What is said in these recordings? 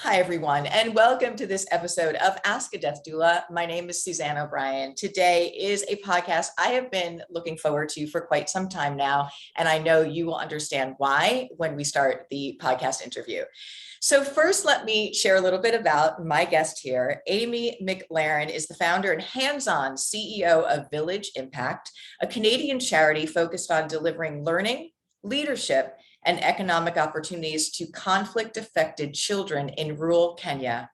Hi, everyone, and welcome to this episode of Ask a Death Doula. My name is Suzanne O'Brien. Today is a podcast I have been looking forward to for quite some time now, and I know you will understand why when we start the podcast interview. So first, let me share a little bit about my guest here. Amy McLaren is the founder and hands-on CEO of Village Impact, a Canadian charity focused on delivering learning, leadership, and economic opportunities to conflict-affected children in rural Kenya.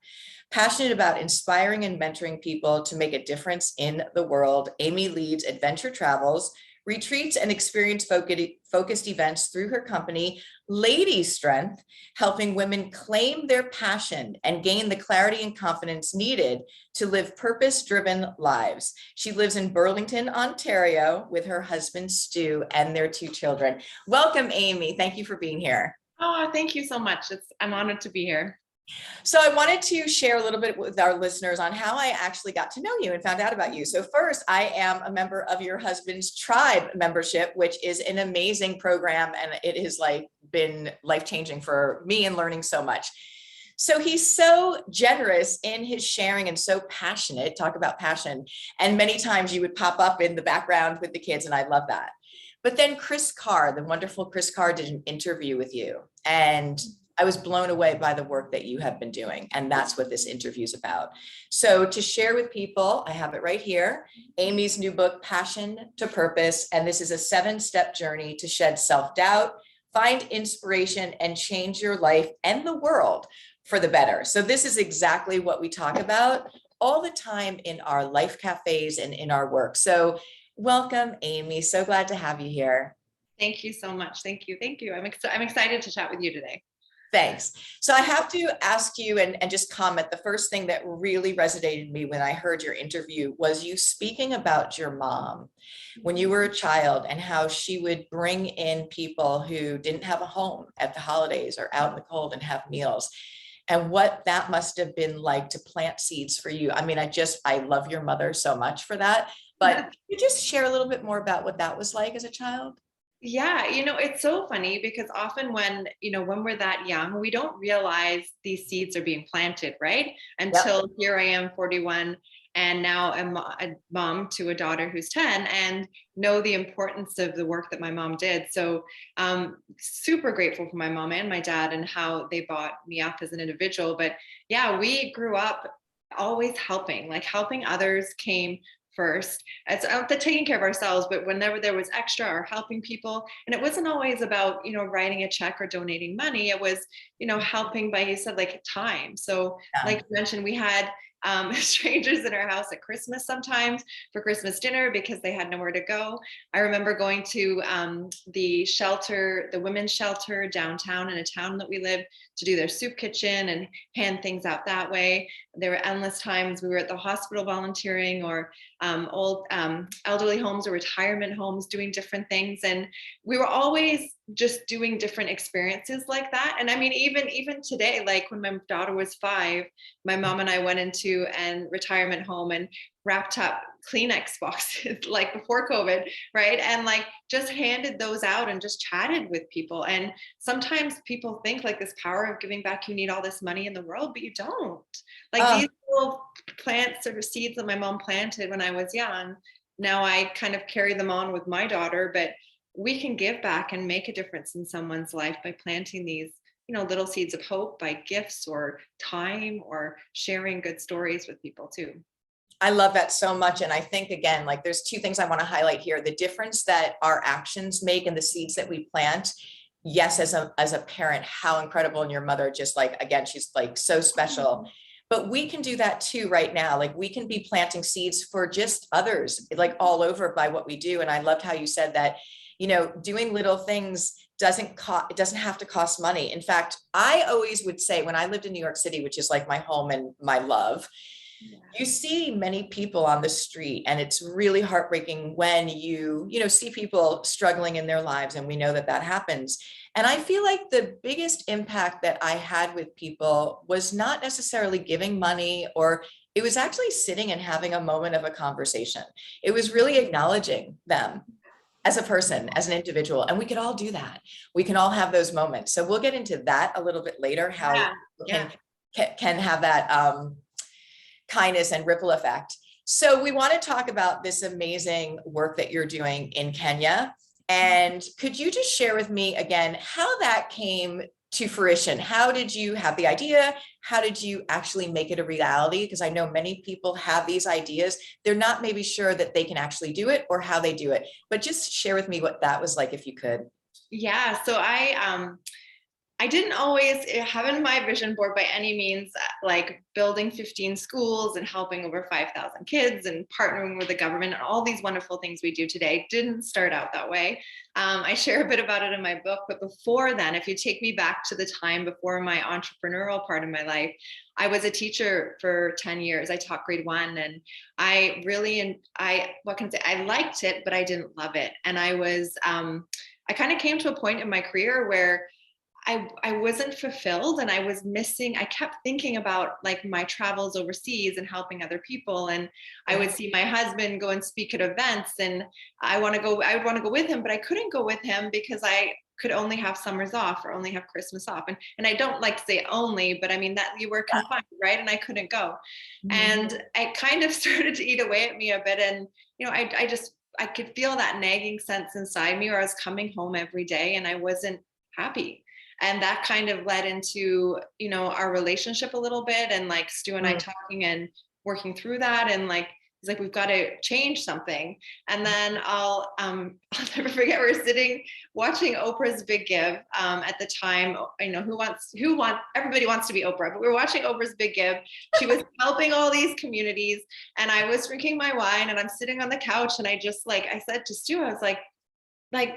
Passionate about inspiring and mentoring people to make a difference in the world, Amy leads adventure travels, retreats, and experience-focused events through her company, Lady Strength, helping women claim their passion and gain the clarity and confidence needed to live purpose-driven lives. She lives in Burlington, Ontario, with her husband, Stu, and their 2 children. Welcome, Amy. Thank you for being here. Oh, thank you so much. I'm honored to be here. So I wanted to share a little bit with our listeners on how I actually got to know you and found out about you. So first, I am a member of your husband's tribe membership, which is an amazing program, and it has been life-changing for me and learning so much. So he's so generous in his sharing and so passionate, talk about passion. And many times you would pop up in the background with the kids, and I love that. But then Chris Carr, the wonderful Chris Carr, did an interview with you, and I was blown away by the work that you have been doing. And that's what this interview is about. So to share with people, I have it right here, Amy's new book, Passion to Purpose. And this is a 7-step journey to shed self-doubt, find inspiration, and change your life and the world for the better. So this is exactly what we talk about all the time in our life cafes and in our work. So welcome, Amy. So glad to have you here. Thank you so much. Thank you. Thank you. I'm excited to chat with you today. Thanks. So I have to ask you and just comment, the first thing that really resonated with me when I heard your interview was you speaking about your mom when you were a child and how she would bring in people who didn't have a home at the holidays or out in the cold and have meals, and what that must have been like to plant seeds for you. I mean, I love your mother so much for that, but can you just share a little bit more about what that was like as a child? Yeah, it's so funny because often when we're that young, we don't realize these seeds are being planted, right? Until Here I am, 41, and now a mom to a daughter who's 10, and know the importance of the work that my mom did. So super grateful for my mom and my dad and how they brought me up as an individual. But yeah, we grew up always helping others came first. It's the taking care of ourselves, but whenever there was extra or helping people, and it wasn't always about, writing a check or donating money. It was, helping by, you said, time. So like you mentioned, we had strangers in our house at Christmas sometimes for Christmas dinner because they had nowhere to go. I remember going to the women's shelter downtown in a town that we lived, to do their soup kitchen and hand things out that way. There were endless times we were at the hospital volunteering, or old elderly homes or retirement homes doing different things. And we were always just doing different experiences like that. And I mean, even today, like when my daughter was 5, my mom and I went into a retirement home and wrapped up Kleenex boxes like before COVID, right? And just handed those out and just chatted with people. And sometimes people think this power of giving back, you need all this money in the world, but you don't. These little plants or seeds that my mom planted when I was young, now I kind of carry them on with my daughter, but we can give back and make a difference in someone's life by planting these little seeds of hope by gifts or time or sharing good stories with people too. I love that so much. And I think, again, there's 2 things I want to highlight here: the difference that our actions make and the seeds that we plant. Yes, as a parent, how incredible. And your mother, just again, she's so special. But we can do that too right now. We can be planting seeds for just others, all over by what we do. And I loved how you said that, doing little things it doesn't have to cost money. In fact, I always would say, when I lived in New York City, which is my home and my love, you see many people on the street, and it's really heartbreaking when you see people struggling in their lives, and we know that happens. And I feel like the biggest impact that I had with people was not necessarily giving money, or it was actually sitting and having a moment of a conversation. It was really acknowledging them as a person, as an individual, and we could all do that. We can all have those moments. So we'll get into that a little bit later, how we can can have that kindness and ripple effect. So we want to talk about this amazing work that you're doing in Kenya. And could you just share with me again how that came to fruition? How did you have the idea? How did you actually make it a reality? Because I know many people have these ideas. They're not maybe sure that they can actually do it or how they do it, but just share with me what that was like, if you could. Yeah. So I didn't always have in my vision board by any means, like building 15 schools and helping over 5,000 kids and partnering with the government and all these wonderful things we do today. Didn't start out that way. I share a bit about it in my book, but before then, if you take me back to the time before my entrepreneurial part of my life, I was a teacher for 10 years. I taught grade 1, and I really, what can I say? I liked it, but I didn't love it. And I kind of came to a point in my career where I wasn't fulfilled, and I was missing. I kept thinking about like my travels overseas and helping other people. And I would see my husband go and speak at events, and I would want to go with him, but I couldn't go with him because I could only have summers off or only have Christmas off. And I don't like to say only, but I mean that you were confined, right? And I couldn't go. And it kind of started to eat away at me a bit. And, I could feel that nagging sense inside me where I was coming home every day and I wasn't happy. And that kind of led into, our relationship a little bit, and like Stu and I talking and working through that. And like, he's like, we've got to change something. And then I'll never forget, we were sitting watching Oprah's Big Give at the time. Everybody wants to be Oprah, but we were watching Oprah's Big Give. She was helping all these communities, and I was drinking my wine, and I'm sitting on the couch, and I said to Stu, I was like,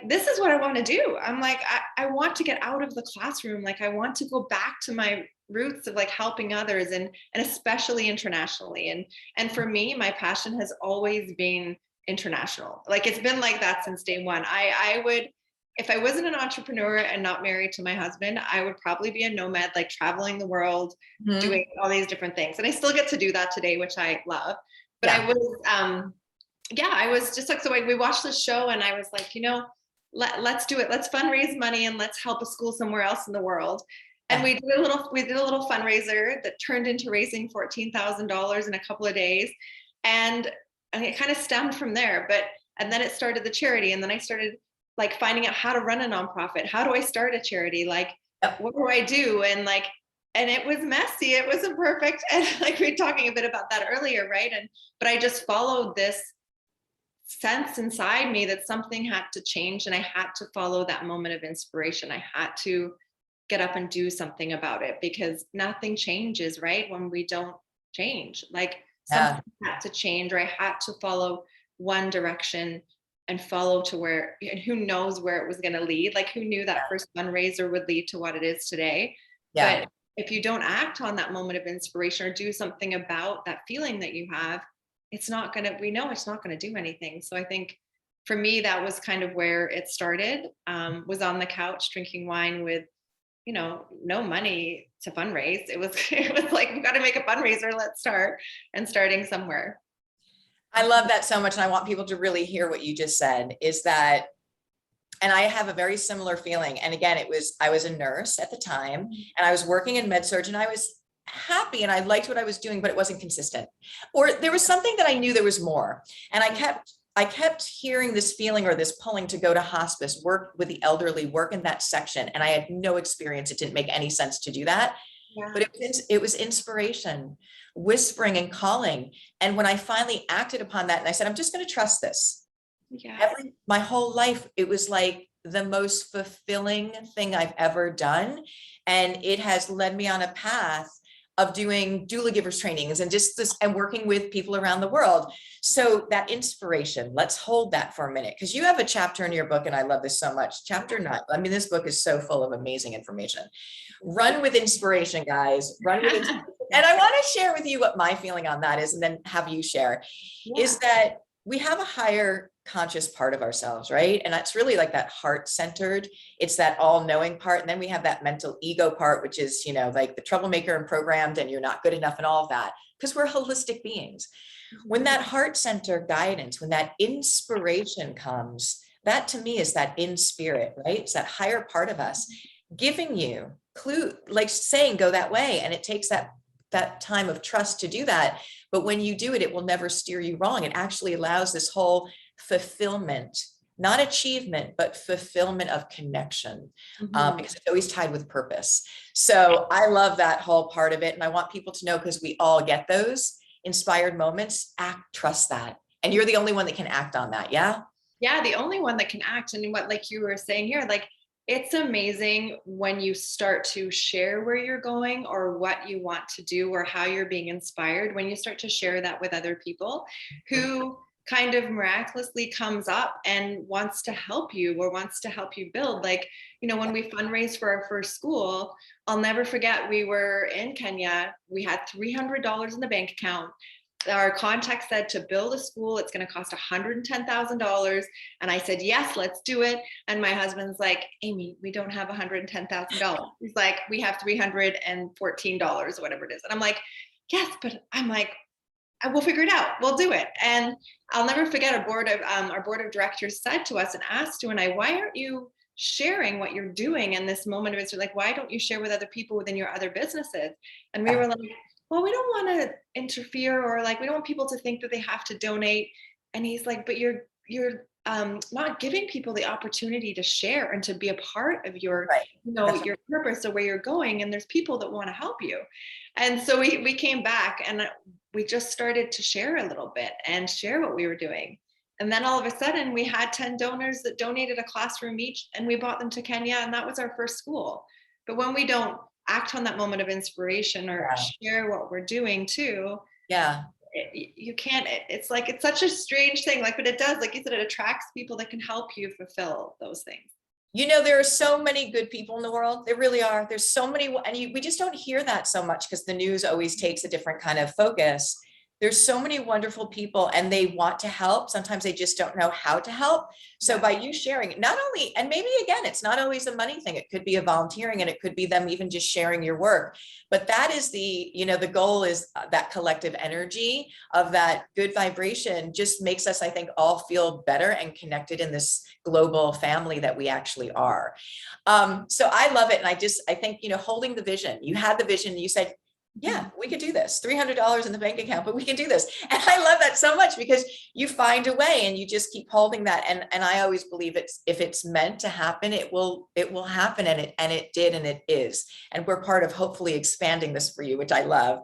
this is what I want to do. I'm like, I want to get out of the classroom. Like, I want to go back to my roots of like helping others, and especially internationally. And for me, my passion has always been international. Like, it's been like that since day one. I would, if I wasn't an entrepreneur and not married to my husband, I would probably be a nomad, like traveling the world, doing all these different things. And I still get to do that today, which I love. But I was just like, so we watched this show, and I was like, let's do it. Let's fundraise money and let's help a school somewhere else in the world. And we did a little fundraiser that turned into raising $14,000 in a couple of days. And it kind of stemmed from there. And then it started the charity. And then I started like finding out how to run a nonprofit. How do I start a charity? Like, what do I do? And it was messy. It wasn't perfect. And like we were talking a bit about that earlier, right? But I just followed this sense inside me that something had to change, and I had to follow that moment of inspiration. I had to get up and do something about it, because nothing changes, right, when we don't change. Like, something had to change, or I had to follow one direction and follow to where, and who knows where it was going to lead. Like, who knew that first fundraiser would lead to what it is today? But if you don't act on that moment of inspiration or do something about that feeling that you have, we know it's not going to do anything. So I think for me, that was kind of where it started. Was on the couch drinking wine with, no money to fundraise. It was like, we've got to make a fundraiser. Let's start, and starting somewhere. I love that so much. And I want people to really hear what you just said, is that, and I have a very similar feeling. And again, I was a nurse at the time, and I was working in med-surg, and I was happy and I liked what I was doing, but it wasn't consistent, or there was something that I knew there was more. And I kept hearing this feeling or this pulling to go to hospice, work with the elderly, work in that section. And I had no experience. It didn't make any sense to do that. But it was inspiration, whispering and calling. And when I finally acted upon that, and I said, I'm just going to trust this. My whole life, it was like the most fulfilling thing I've ever done. And it has led me on a path of doing Doulagivers trainings and just this, and working with people around the world. So that inspiration, let's hold that for a minute, because you have a chapter in your book, and I love this so much. Chapter 9. I mean, this book is so full of amazing information. Run with inspiration, guys. Run with inspiration. And I want to share with you what my feeling on that is, and then have you share, is that we have a higher conscious part of ourselves, right? And that's really like that heart-centered. It's that all-knowing part. And then we have that mental ego part, which is, like the troublemaker and programmed, and you're not good enough and all of that, because we're holistic beings. When that heart-centered guidance, when that inspiration comes, that to me is that in spirit, right? It's that higher part of us giving you clue, like saying, go that way. And it takes that time of trust to do that. But when you do it, it will never steer you wrong. It actually allows this whole fulfillment, not achievement, but fulfillment of connection, because it's always tied with purpose. So I love that whole part of it. And I want people to know, because we all get those inspired moments, trust that. And you're the only one that can act on that. Yeah. Yeah. The only one that can act. And what, like you were saying here, like, it's amazing when you start to share where you're going or what you want to do or how you're being inspired, when you start to share that with other people who kind of miraculously comes up and wants to help you or wants to help you build. Like, when we fundraised for our first school, I'll never forget, we were in Kenya, we had $300 in the bank account. Our contact said, to build a school, it's going to cost $110,000. And I said, yes, let's do it. And my husband's like, Amy, we don't have $110,000. He's like, we have $314 or whatever it is. And I'm like, yes, but I'm like, I will figure it out. We'll do it. And I'll never forget, our board of directors said to us and asked you and I, why aren't you sharing what you're doing in this moment of it? Like, why don't you share with other people within your other businesses? And we were like, well, we don't want to interfere, or like, we don't want people to think that they have to donate. And he's like, but you're not giving people the opportunity to share and to be a part of your, your purpose or where you're going. And there's people that want to help you. And so we came back and we just started to share a little bit and share what we were doing. And then all of a sudden we had 10 donors that donated a classroom each, and we brought them to Kenya, and that was our first school. But when we don't act on that moment of inspiration or share what we're doing too, you can't, it's like, it's such a strange thing, like, but it does, like you said, it attracts people that can help you fulfill those things. There are so many good people in the world. There really are. There's so many, and we just don't hear that so much because the news always takes a different kind of focus. There's so many wonderful people and they want to help. Sometimes they just don't know how to help. So by you sharing, not only, and maybe again, it's not always a money thing. It could be a volunteering, and it could be them even just sharing your work. But that is the goal, is that collective energy of that good vibration just makes us, I think, all feel better and connected in this global family that we actually are. So I love it. And I think, holding the vision, you had the vision, you said, yeah, we could do this, $300 in the bank account, but we can do this. And I love that so much, because you find a way and you just keep holding that. And I always believe if it's meant to happen, it will happen. And it did, and it is. And we're part of hopefully expanding this for you, which I love.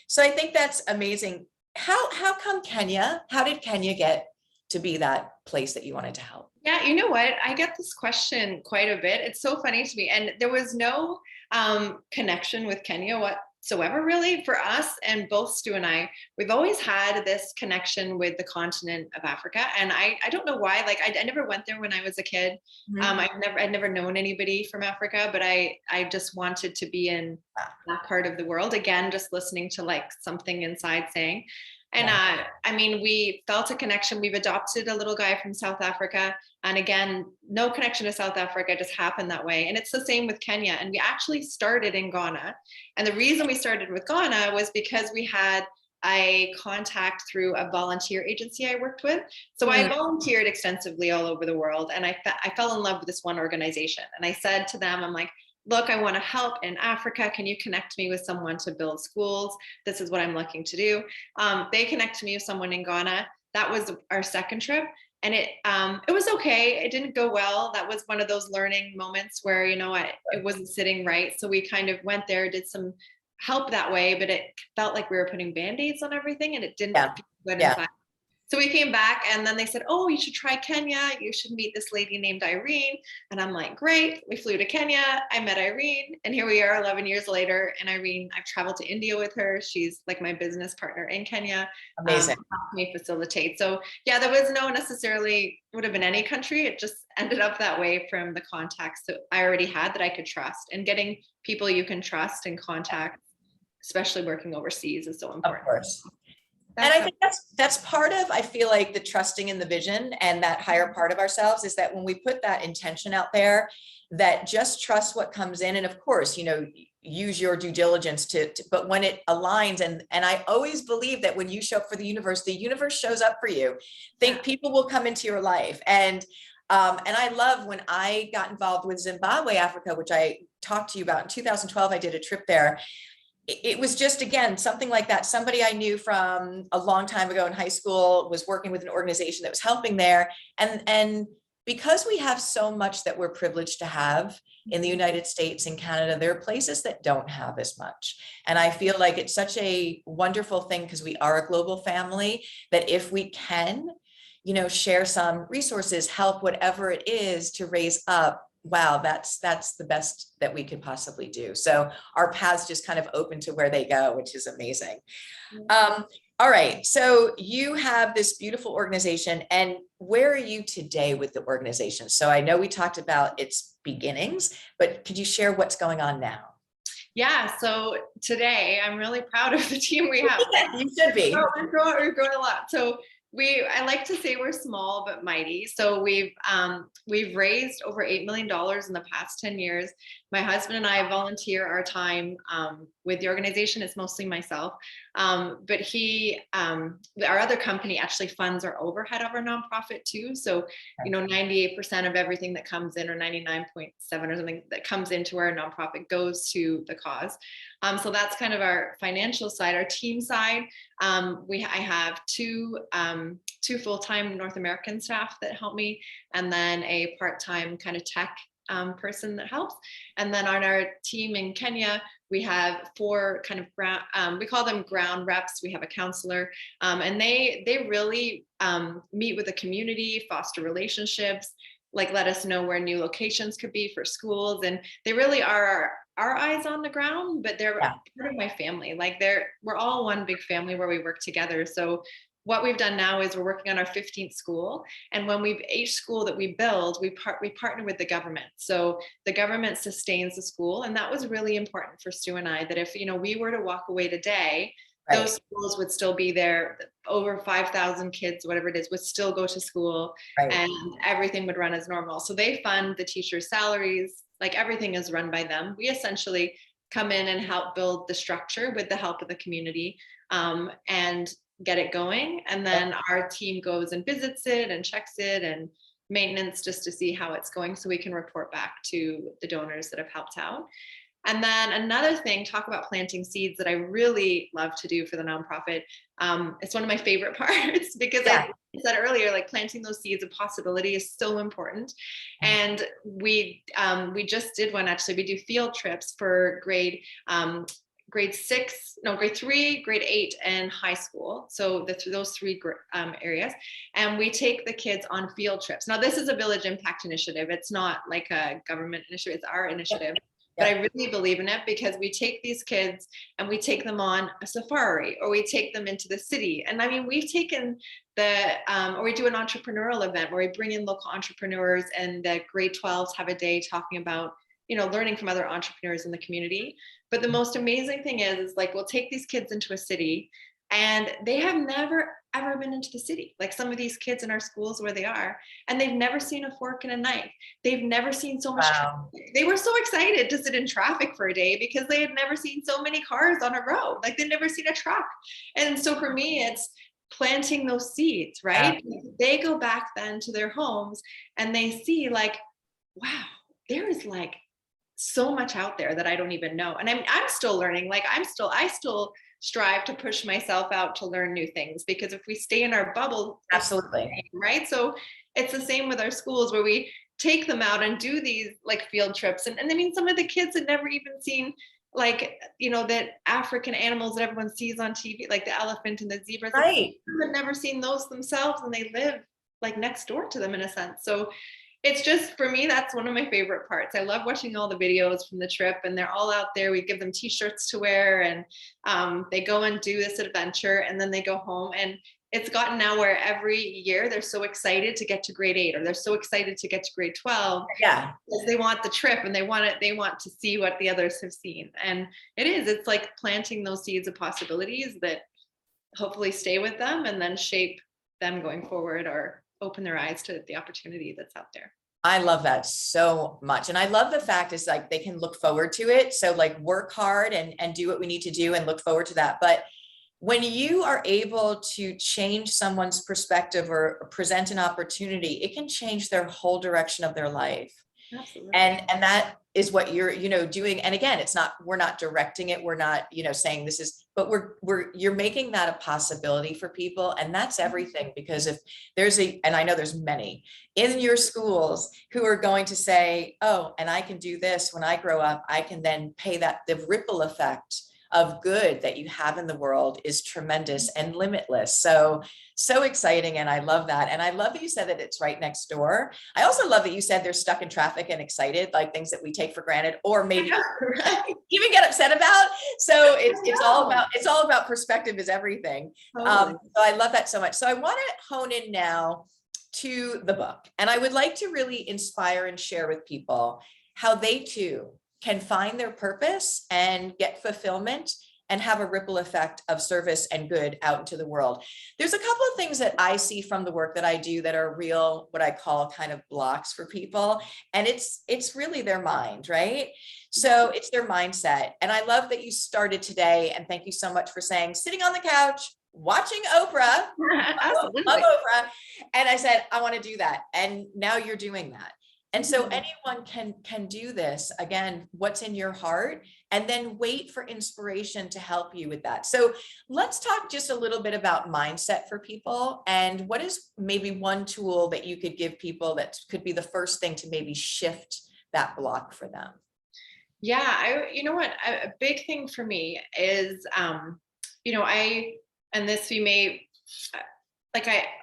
So I think that's amazing. How come Kenya? How did Kenya get to be that place that you wanted to help? Yeah, you know what? I get this question quite a bit. It's so funny to me. And there was no connection with Kenya whatsoever, really, for us. And both Stu and I, we've always had this connection with the continent of Africa. And I don't know why, like I never went there when I was a kid. I'd never known anybody from Africa, but I just wanted to be in that part of the world. Again, just listening to like something inside saying. And we felt a connection. We've adopted a little guy from South Africa. And again, no connection to South Africa, just happened that way. And it's the same with Kenya. And we actually started in Ghana. And the reason we started with Ghana was because we had a contact through a volunteer agency I worked with. So I volunteered extensively all over the world. And I fell in love with this one organization. And I said to them, I'm like, look, I want to help in Africa. Can you connect me with someone to build schools? This is what I'm looking to do. They connected me with someone in Ghana. That was our second trip. And it was okay. It didn't go well. That was one of those learning moments where, it wasn't sitting right. So we kind of went there, did some help that way, but it felt like we were putting Band-Aids on everything, and it didn't feel good inside. So we came back, and then they said, oh, you should try Kenya. You should meet this lady named Irene. And I'm like, great. We flew to Kenya. I met Irene. And here we are 11 years later. And Irene, I've traveled to India with her. She's like my business partner in Kenya. Amazing. Helped me facilitate. So yeah, there was no necessarily would have been any country. It just ended up that way from the contacts that I already had that I could trust. And getting people you can trust and contact, especially working overseas, is so important. Of course. And I think that's part of, I feel like, the trusting in the vision and that higher part of ourselves, is that when we put that intention out there, that just trust what comes in. And of course, use your due diligence but when it aligns, and I always believe that when you show up for the universe shows up for you. Think people will come into your life. And And I love when I got involved with Zimbabwe, Africa, which I talked to you about in 2012, I did a trip there. It was just, again, something like that. Somebody I knew from a long time ago in high school was working with an organization that was helping there. And because we have so much that we're privileged to have in the United States and Canada, there are places that don't have as much. And I feel like it's such a wonderful thing, because we are a global family, that if we can, share some resources, help, whatever it is to raise up, wow, that's the best that we could possibly do. So our paths just kind of open to where they go, which is amazing. All right, so you have this beautiful organization, and where are you today with the organization? So I know we talked about its beginnings, but could you share what's going on now? Yeah, so today I'm really proud of the team we have. You should be. We're growing a lot. So I like to say we're small but mighty. So we've raised over $8 million in the past 10 years. My husband and I volunteer our time with the organization. It's mostly myself, but our other company actually funds our overhead of our nonprofit too. So 98% of everything that comes in, or 99.7 or something that comes into our nonprofit, goes to the cause. So that's kind of our financial side. Our team side, I have two full-time North American staff that help me, and then a part-time kind of tech person that helps. And then on our team in Kenya, we have 4 kind of we call them ground reps. We have a counselor, and they really meet with the community, foster relationships, like let us know where new locations could be for schools. And they really are our eyes on the ground, but they're part of my family. Like we're all one big family where we work together. So what we've done now is we're working on our 15th school. And when each school that we build, we partner with the government. So the government sustains the school. And that was really important for Stu and I, that if, we were to walk away today, right, those schools would still be there. Over 5,000 kids, whatever it is, would still go to school, right, and everything would run as normal. So they fund the teachers' salaries, like everything is run by them. We essentially come in and help build the structure with the help of the community, and get it going. And then our team goes and visits it and checks it, and maintenance, just to see how it's going, so we can report back to the donors that have helped out. And then another thing, talk about planting seeds, that I really love to do for the nonprofit. It's one of my favorite parts, because I said earlier, like planting those seeds of possibility is so important. And we just did one, actually. We do field trips for grade 3, grade 8, and high school. So those 3 areas. And we take the kids on field trips. Now, this is a village impact initiative. It's not like a government initiative. It's our initiative. But I really believe in it, because we take these kids and we take them on a safari, or we take them into the city. And I mean, we've taken or we do an entrepreneurial event where we bring in local entrepreneurs, and the grade 12s have a day talking about, learning from other entrepreneurs in the community. But the most amazing thing is like, we'll take these kids into a city, and they have never ever been into the city. Like some of these kids in our schools where they are, and they've never seen a fork and a knife. They've never seen so much traffic. They were so excited to sit in traffic for a day, because they had never seen so many cars on a road. Like they'd never seen a truck. And so for me, it's planting those seeds, right? They go back then to their homes, and they see like, wow, there is like so much out there that I don't even know. And I'm still learning. Like I still strive to push myself out to learn new things, because if we stay in our bubble, absolutely, right? So it's the same with our schools, where we take them out and do these like field trips. And I mean, some of the kids had never even seen, like, that African animals that everyone sees on TV, like the elephant and the zebras. Right. They had never seen those themselves, and they live like next door to them in a sense. So it's just, for me, that's one of my favorite parts. I love watching all the videos from the trip, and they're all out there. We give them t-shirts to wear, and they go and do this adventure, and then they go home. And it's gotten now where every year they're so excited to get to grade 8, or they're so excited to get to grade 12. Because they want the trip, and they want to see what the others have seen. And it's like planting those seeds of possibilities that hopefully stay with them, and then shape them going forward, or open their eyes to the opportunity that's out there. I love that so much. And I love the fact is like, they can look forward to it. So like work hard and do what we need to do and look forward to that. But when you are able to change someone's perspective or present an opportunity, it can change their whole direction of their life. Absolutely. And that is what you're, doing. And again, it's not, we're not directing it. We're not, saying this is, but you're making that a possibility for people. And that's everything, because if there's and I know there's many in your schools who are going to say, oh, and I can do this when I grow up, I can then pay that, the ripple effect of good that you have in the world is tremendous and limitless. So exciting. And I love that. And I love that you said that it's right next door. I also love that you said they're stuck in traffic and excited, like things that we take for granted, or maybe even get upset about. So it's all about perspective is everything. Totally. So I love that so much. So I want to hone in now to the book. And I would like to really inspire and share with people how they too can find their purpose and get fulfillment and have a ripple effect of service and good out into the world. There's a couple of things that I see from the work that I do that are real, what I call kind of blocks for people. And it's really their mind, right? So it's their mindset. And I love that you started today, and thank you so much for saying, sitting on the couch, watching Oprah, Absolutely. love Oprah. And I said, I want to do that. And now you're doing that. And so anyone can do this. Again, what's in your heart, and then wait for inspiration to help you with that. So let's talk just a little bit about mindset for people, and what is maybe one tool that you could give people that could be the first thing to maybe shift that block for them. Yeah, you know what, a big thing for me is, and this you may,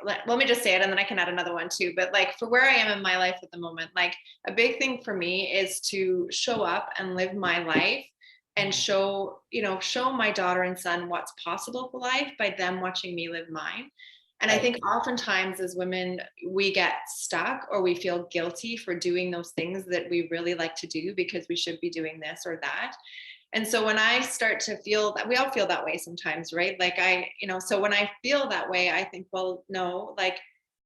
let me just say it and then I can add another one too. But like for where I am in my life at the moment, like a big thing for me is to show up and live my life and show my daughter and son what's possible for life by them watching me live mine. And I think oftentimes as women, we get stuck or we feel guilty for doing those things that we really like to do because we should be doing this or that. And so when I start to feel that, we all feel that way sometimes, right? Like so when I feel that way, I think, well, no, like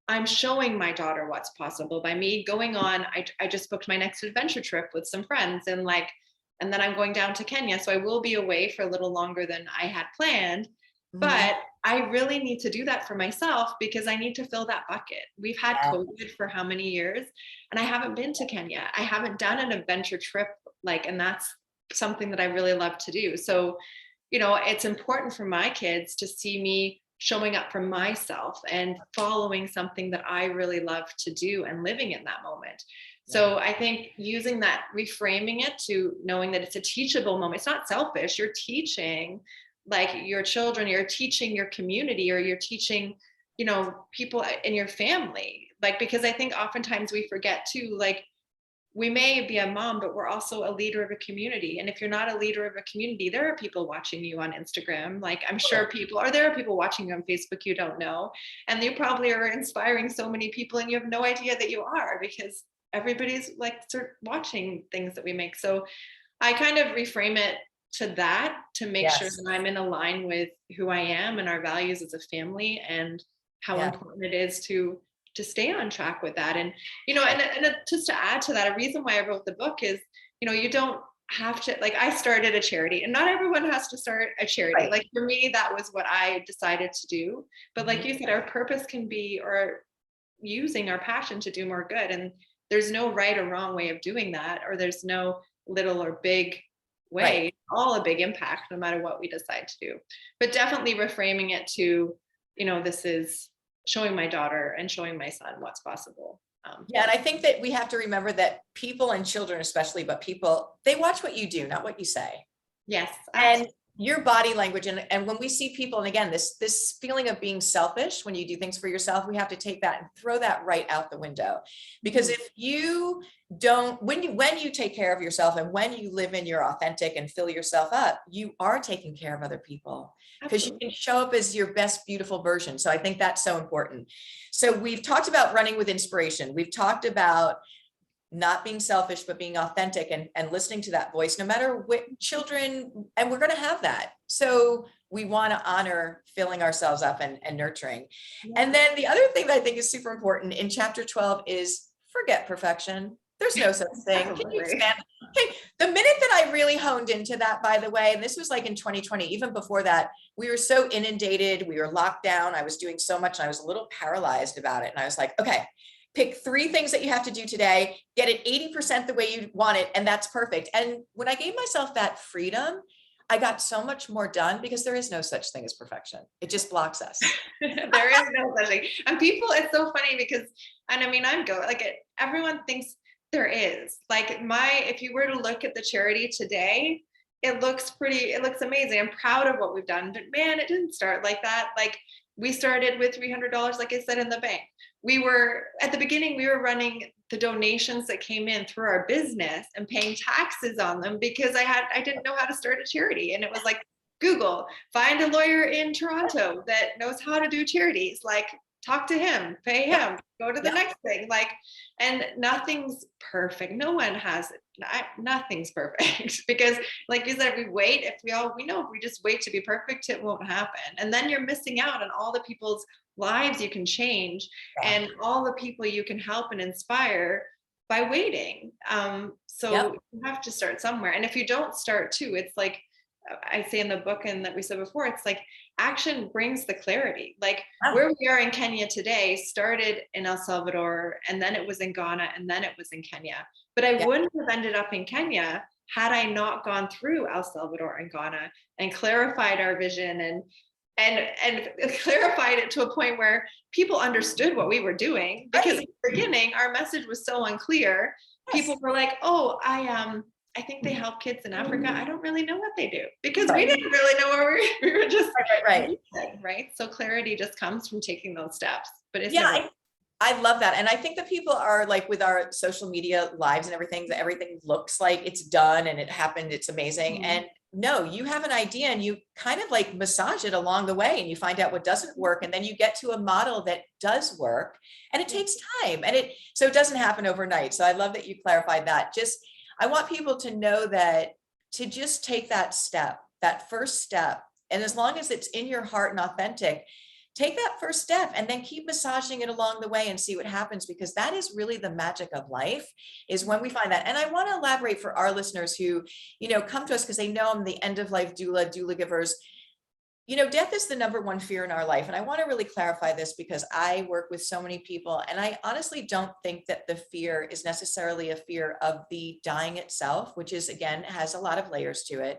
I'm showing my daughter what's possible by me going on. I just booked my next adventure trip with some friends, and then I'm going down to Kenya. So I will be away for a little longer than I had planned, but I really need to do that for myself because I need to fill that bucket. We've had COVID for how many years, and I haven't been to Kenya. I haven't done an adventure trip, and that's something that I really love to do. So, it's important for my kids to see me showing up for myself and following something that I really love to do and living in that moment. So I think using that, reframing it to knowing that it's a teachable moment. It's not selfish. You're teaching your children, you're teaching your community, or you're teaching, people in your family, because I think oftentimes we forget too, we may be a mom, but we're also a leader of a community. And if you're not a leader of a community, there are people watching you on Instagram. I'm sure there are people watching you on Facebook you don't know. And you probably are inspiring so many people and you have no idea that you are, because everybody's watching things that we make. So I kind of reframe it to that, to make sure that I'm in line with who I am and our values as a family, and how important it is to stay on track with that. And, and just to add to that, a reason why I wrote the book is, you don't have to, I started a charity, and not everyone has to start a charity. Right. For me, that was what I decided to do. But like you said, our purpose can be, or using our passion to do more good. And there's no right or wrong way of doing that, or there's no little or big way, all a big impact, no matter what we decide to do. But definitely reframing it to, this is showing my daughter and showing my son what's possible. And I think that we have to remember that people, and children especially, but people, they watch what you do, not what you say. Yes. And your body language, and when we see people, and again, this feeling of being selfish when you do things for yourself, we have to take that and throw that right out the window. Because if you don't, when you take care of yourself, and when you live in your authentic and fill yourself up, you are taking care of other people, because you can show up as your best beautiful version. So I think that's so important. So we've talked about running with inspiration. We've talked about not being selfish, but being authentic, and listening to that voice, no matter what children, and we're going to have that. So we want to honor filling ourselves up and nurturing. And then the other thing that I think is super important in chapter 12 is forget perfection. There's no such thing. Can you expand? Okay. The minute that I really honed into that, by the way, and this was like in 2020, even before that, we were so inundated, we were locked down. I was doing so much and I was a little paralyzed about it. And I was like, okay, pick 3 things that you have to do today, get it 80% the way you want it, and that's perfect. And when I gave myself that freedom, I got so much more done because there is no such thing as perfection. It just blocks us. There is no such thing. And people, it's so funny because, and I mean, everyone thinks there is. Like if you were to look at the charity today, it looks amazing. I'm proud of what we've done, but man, it didn't start like that. Like we started with $300, like I said, in the bank. At the beginning, we were running the donations that came in through our business and paying taxes on them because I didn't know how to start a charity. And it was like, Google, find a lawyer in Toronto that knows how to do charities. Like, talk to him, pay him, go to the next thing. Like, and nothing's perfect. Nothing's perfect because like you said, we know if we just wait to be perfect, it won't happen. And then you're missing out on all the people's lives you can change and all the people you can help and inspire by waiting. So you have to start somewhere. And if you don't start too, it's like I say in the book and that we said before, it's like action brings the clarity. Like where we are in Kenya today started in El Salvador, and then it was in Ghana, and then it was in Kenya. But I wouldn't have ended up in Kenya had I not gone through El Salvador and Ghana and clarified our vision and clarified it to a point where people understood what we were doing. Because in the beginning, our message was so unclear. People were like, oh, I think they help kids in Africa. I don't really know what they do because we didn't really know where we were just right. So clarity just comes from taking those steps. But it's I love that. And I think that people are like with our social media lives and everything, that everything looks like it's done and it happened. It's amazing. And no, you have an idea and you kind of like massage it along the way and you find out what doesn't work. And then you get to a model that does work, and it takes time, and so it doesn't happen overnight. So I love that you clarified that. I want people to know that to just take that step, that first step. And as long as it's in your heart and authentic, take that first step and then keep massaging it along the way and see what happens, because that is really the magic of life, is when we find that. And I want to elaborate for our listeners who, come to us because they know I'm the end of life Doulagivers. Death is the number one fear in our life. And I want to really clarify this because I work with so many people, and I honestly don't think that the fear is necessarily a fear of the dying itself, which is, again, has a lot of layers to it.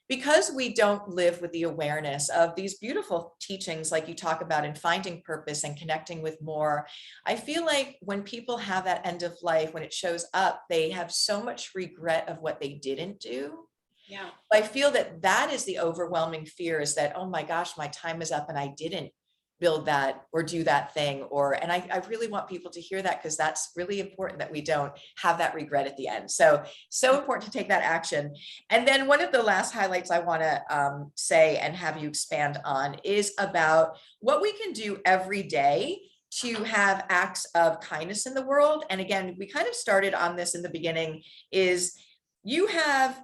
Because we don't live with the awareness of these beautiful teachings like you talk about in finding purpose and connecting with more, I feel like when people have that end of life, when it shows up, they have so much regret of what they didn't do. Yeah. I feel that is the overwhelming fear, is that, oh my gosh, my time is up and I didn't build that or do that thing. And I really want people to hear that, because that's really important, that we don't have that regret at the end. So important to take that action. And then one of the last highlights I want to say and have you expand on is about what we can do every day to have acts of kindness in the world. And again, we kind of started on this in the beginning, is you have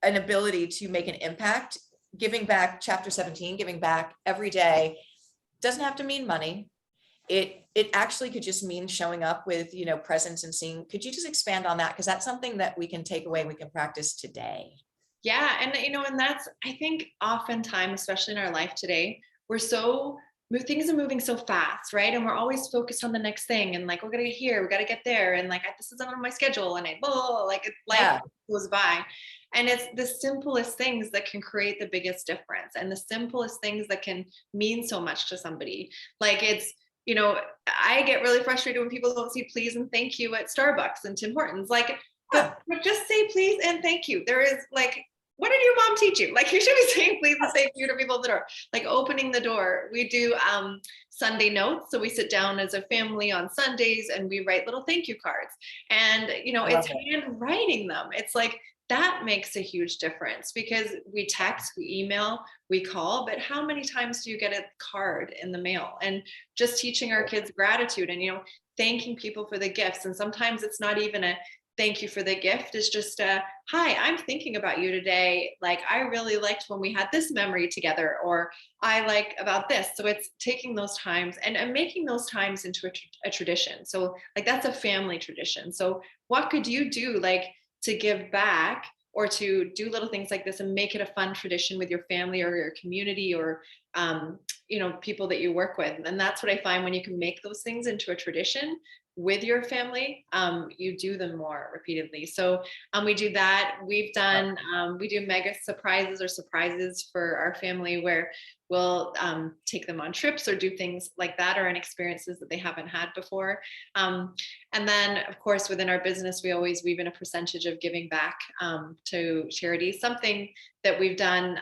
an ability to make an impact, giving back, chapter 17, giving back every day. Doesn't have to mean money. It actually could just mean showing up with, presence and seeing. Could you just expand on that? Because that's something that we can take away and we can practice today. Yeah. And, and that's, I think oftentimes, especially in our life today, things are moving so fast, right? And we're always focused on the next thing. And like, we're going to get here, we got to get there. And like, this isn't on my schedule. And life goes by. And it's the simplest things that can create the biggest difference, and the simplest things that can mean so much to somebody. Like it's, I get really frustrated when people don't say please and thank you at Starbucks and Tim Hortons. Like, but just say please and thank you. There is like, what did your mom teach you? Like, you should be saying please and thank you to people at the door, like opening the door. We do Sunday notes. So we sit down as a family on Sundays and we write little thank you cards, and, it's handwriting them. It's like, that makes a huge difference, because we text, we email, we call, but how many times do you get a card in the mail? And just teaching our kids gratitude and, thanking people for the gifts. And sometimes it's not even thank you for the gift is just a, hi, I'm thinking about you today. Like, I really liked when we had this memory together, or I like about this. So it's taking those times and making those times into a tradition. So like, that's a family tradition. So what could you do like to give back, or to do little things like this and make it a fun tradition with your family or your community, or people that you work with? And that's what I find, when you can make those things into a tradition with your family, you do them more repeatedly. So we do that. We've done, we do mega surprises or surprises for our family, where we'll take them on trips or do things like that, or in experiences that they haven't had before. And then, of course, within our business, we always weave in a percentage of giving back to charities. Something that we've done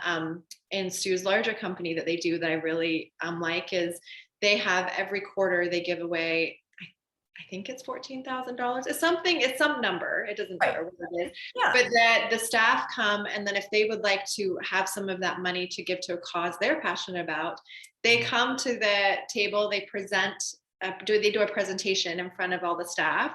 in Stu's larger company that they do that I really like is they have every quarter they give away, I think it's $14,000. It's some number. It doesn't matter what it is. Yeah. But that the staff come, and then if they would like to have some of that money to give to a cause they're passionate about, they come to the table, they present, they do a presentation in front of all the staff,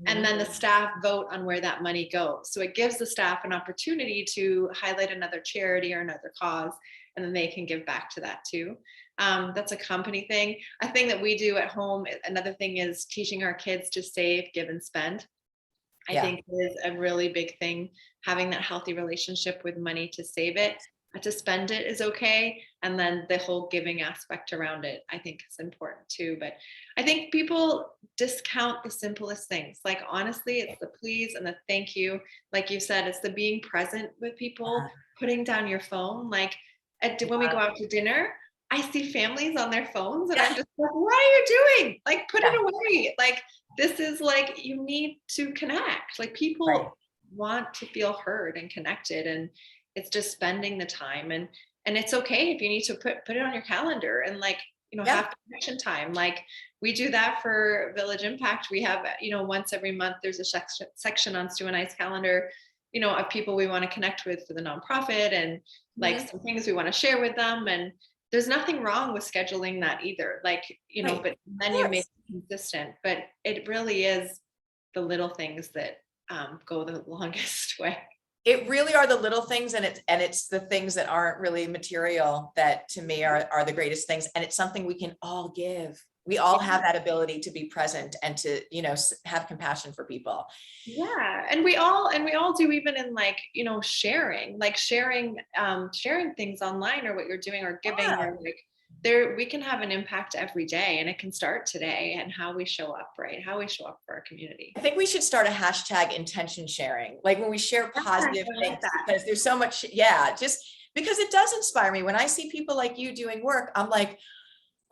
and then the staff vote on where that money goes. So it gives the staff an opportunity to highlight another charity or another cause, and then they can give back to that too. That's a company thing. A thing that we do at home, another thing, is teaching our kids to save, give, and spend. I think is a really big thing. Having that healthy relationship with money, to save it, to spend it is okay. And then the whole giving aspect around it, I think, is important too. But I think people discount the simplest things. Like, honestly, it's the please and the thank you. Like you said, it's the being present with people, putting down your phone. Like when we go out to dinner, I see families on their phones, and I'm just like, what are you doing? Like, put it away. Like, this is like, you need to connect. Like, people want to feel heard and connected, and it's just spending the time. And it's okay if you need to put it on your calendar and like, have connection time. Like, we do that for Village Impact. We have, once every month, there's a section on Stu and I's calendar, of people we want to connect with for the nonprofit, and like some things we want to share with them. And there's nothing wrong with scheduling that either. Like, but then you make it consistent. But it really is the little things that go the longest way. It really are the little things, and it's the things that aren't really material that to me are the greatest things. And it's something we can all give. We all have that ability to be present and to, have compassion for people. Yeah. And we all do, even in like, sharing things online, or what you're doing, or giving, or like we can have an impact every day, and it can start today, and how we show up, right? How we show up for our community. I think we should start a hashtag intention sharing, like when we share positive things, because there's so much, just because it does inspire me. When I see people like you doing work, I'm like,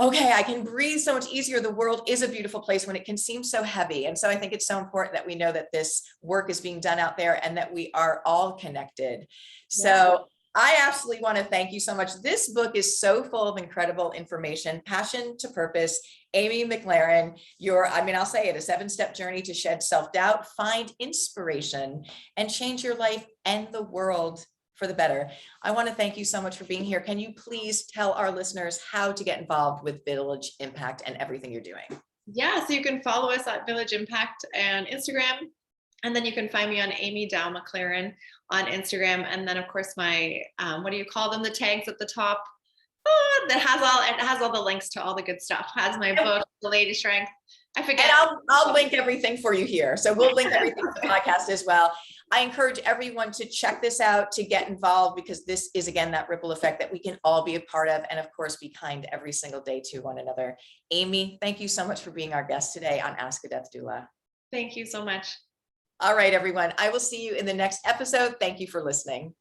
okay, I can breathe so much easier. The world is a beautiful place when it can seem so heavy. And so I think it's so important that we know that this work is being done out there, and that we are all connected. So I absolutely want to thank you so much. This book is so full of incredible information. Passion to Purpose, Amy McLaren, I'll say it, a 7-step journey to shed self-doubt, find inspiration, and change your life and the world for the better. I want to thank you so much for being here. Can you please tell our listeners how to get involved with Village Impact and everything you're doing? Yeah, so you can follow us at Village Impact on Instagram. And then you can find me on Amy McLaren on Instagram. And then, of course, my, what do you call them? The tags at the top. It has all the links to all the good stuff. It has my book, The Lady Strength. I forget. And I'll link everything for you here. So we'll link everything to the podcast as well. I encourage everyone to check this out, to get involved, because this is, again, that ripple effect that we can all be a part of. And of course, be kind every single day to one another. Amy, thank you so much for being our guest today on Ask a Death Doula. Thank you so much. All right, everyone. I will see you in the next episode. Thank you for listening.